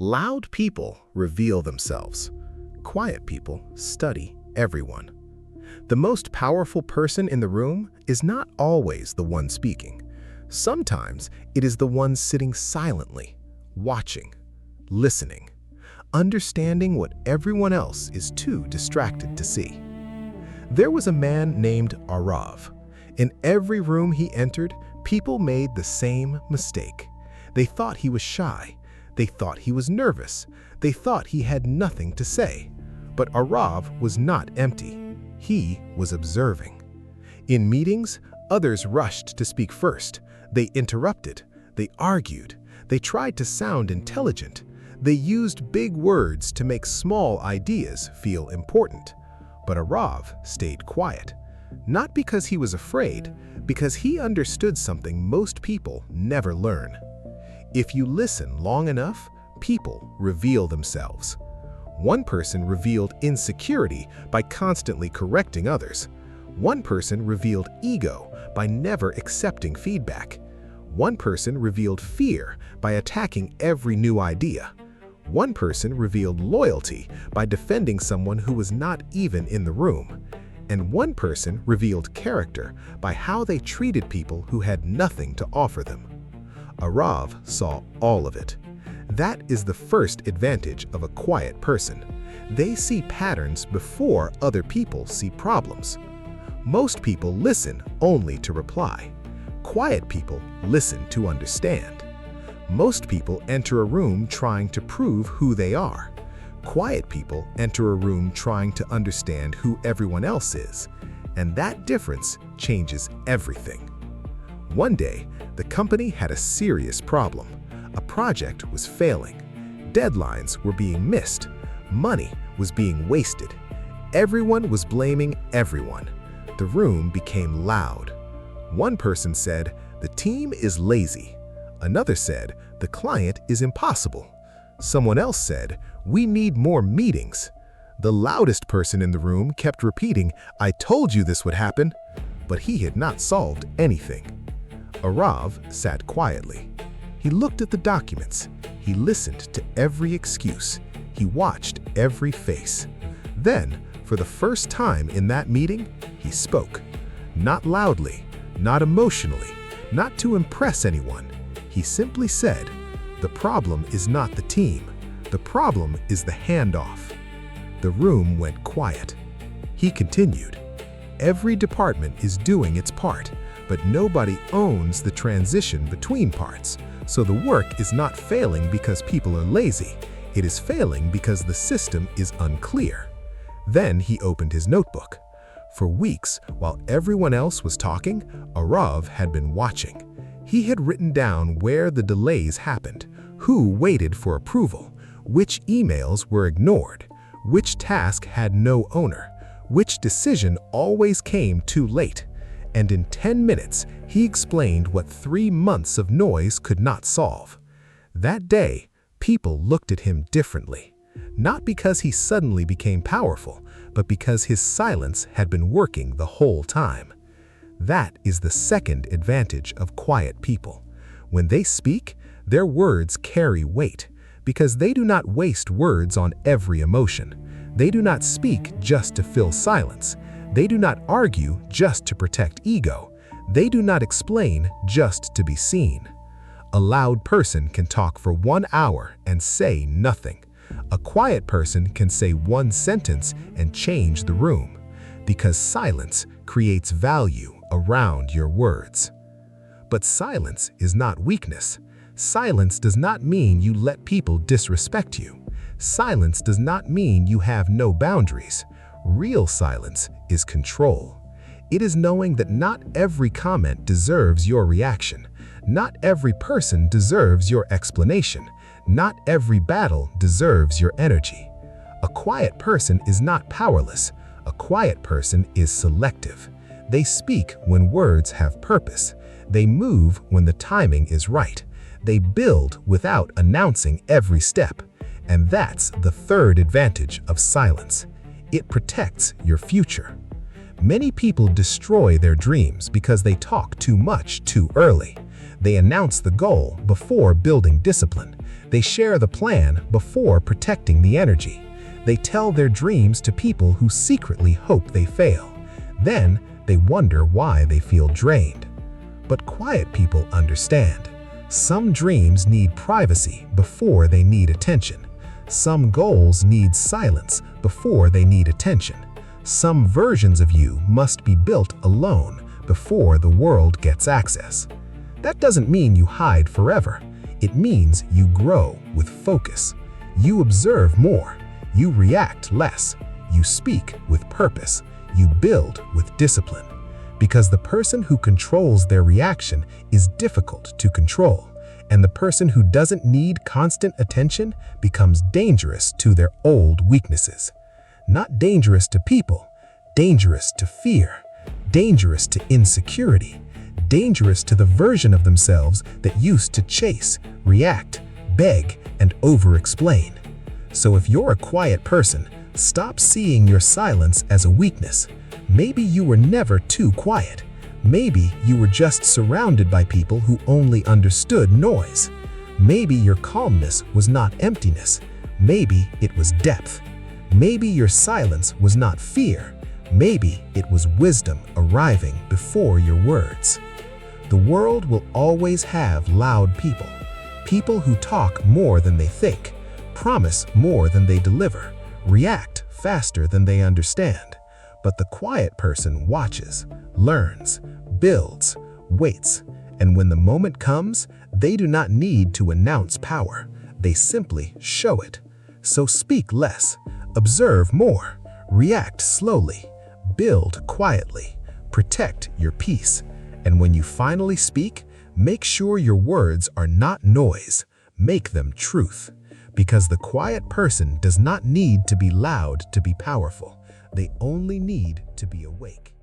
Loud people reveal themselves. Quiet people study everyone. The most powerful person in the room is not always the one speaking. Sometimes it is the one sitting silently, watching, listening, understanding what everyone else is too distracted to see. There was a man named Arav. In every room he entered, people made the same mistake. They thought he was shy. They thought he was nervous. They thought he had nothing to say. But Arav was not empty. He was observing. In meetings, others rushed to speak first. They interrupted. They argued. They tried to sound intelligent. They used big words to make small ideas feel important. But Arav stayed quiet. Not because he was afraid, because he understood something most people never learn. If you listen long enough, people reveal themselves. One person revealed insecurity by constantly correcting others. One person revealed ego by never accepting feedback. One person revealed fear by attacking every new idea. One person revealed loyalty by defending someone who was not even in the room. And one person revealed character by how they treated people who had nothing to offer them. Arav saw all of it. That is the first advantage of a quiet person. They see patterns before other people see problems. Most people listen only to reply. Quiet people listen to understand. Most people enter a room trying to prove who they are. Quiet people enter a room trying to understand who everyone else is. And that difference changes everything. One day, the company had a serious problem. A project was failing. Deadlines were being missed. Money was being wasted. Everyone was blaming everyone. The room became loud. One person said, "The team is lazy." Another said, "The client is impossible." Someone else said, "We need more meetings." The loudest person in the room kept repeating, "I told you this would happen," but he had not solved anything. Arav sat quietly. He looked at the documents. He listened to every excuse. He watched every face. Then, for the first time in that meeting, he spoke. Not loudly, not emotionally, not to impress anyone. He simply said, "The problem is not the team. The problem is the handoff." The room went quiet. He continued, "Every department is doing its part, but nobody owns the transition between parts. So the work is not failing because people are lazy. It is failing because the system is unclear." Then he opened his notebook. For weeks, while everyone else was talking, Arav had been watching. He had written down where the delays happened, who waited for approval, which emails were ignored, which task had no owner, which decision always came too late. And in 10 minutes, he explained what 3 months of noise could not solve. That day, people looked at him differently. Not because he suddenly became powerful, but because his silence had been working the whole time. That is the second advantage of quiet people. When they speak, their words carry weight, because they do not waste words on every emotion. They do not speak just to fill silence. They do not argue just to protect ego. They do not explain just to be seen. A loud person can talk for 1 hour and say nothing. A quiet person can say one sentence and change the room, because silence creates value around your words. But silence is not weakness. Silence does not mean you let people disrespect you. Silence does not mean you have no boundaries. Real silence is control. It is knowing that not every comment deserves your reaction. Not every person deserves your explanation. Not every battle deserves your energy. A quiet person is not powerless. A quiet person is selective. They speak when words have purpose. They move when the timing is right. They build without announcing every step. And that's the third advantage of silence. It protects your future. Many people destroy their dreams because they talk too much too early. They announce the goal before building discipline. They share the plan before protecting the energy. They tell their dreams to people who secretly hope they fail. Then, they wonder why they feel drained. But quiet people understand. Some dreams need privacy before they need attention. Some goals need silence before they need attention. Some versions of you must be built alone before the world gets access. That doesn't mean you hide forever. It means you grow with focus. You observe more. You react less. You speak with purpose. You build with discipline. Because the person who controls their reaction is difficult to control, and the person who doesn't need constant attention becomes dangerous to their old weaknesses. Not dangerous to people, dangerous to fear, dangerous to insecurity, dangerous to the version of themselves that used to chase, react, beg, and over-explain. So if you're a quiet person, stop seeing your silence as a weakness. Maybe you were never too quiet. Maybe you were just surrounded by people who only understood noise. Maybe your calmness was not emptiness. Maybe it was depth. Maybe your silence was not fear. Maybe it was wisdom arriving before your words. The world will always have loud people. People who talk more than they think, promise more than they deliver, react faster than they understand. But the quiet person watches, learns, builds, waits, and when the moment comes, they do not need to announce power. They simply show it. So speak less, observe more, react slowly, build quietly, protect your peace. And when you finally speak, make sure your words are not noise, make them truth. Because the quiet person does not need to be loud to be powerful. They only need to be awake.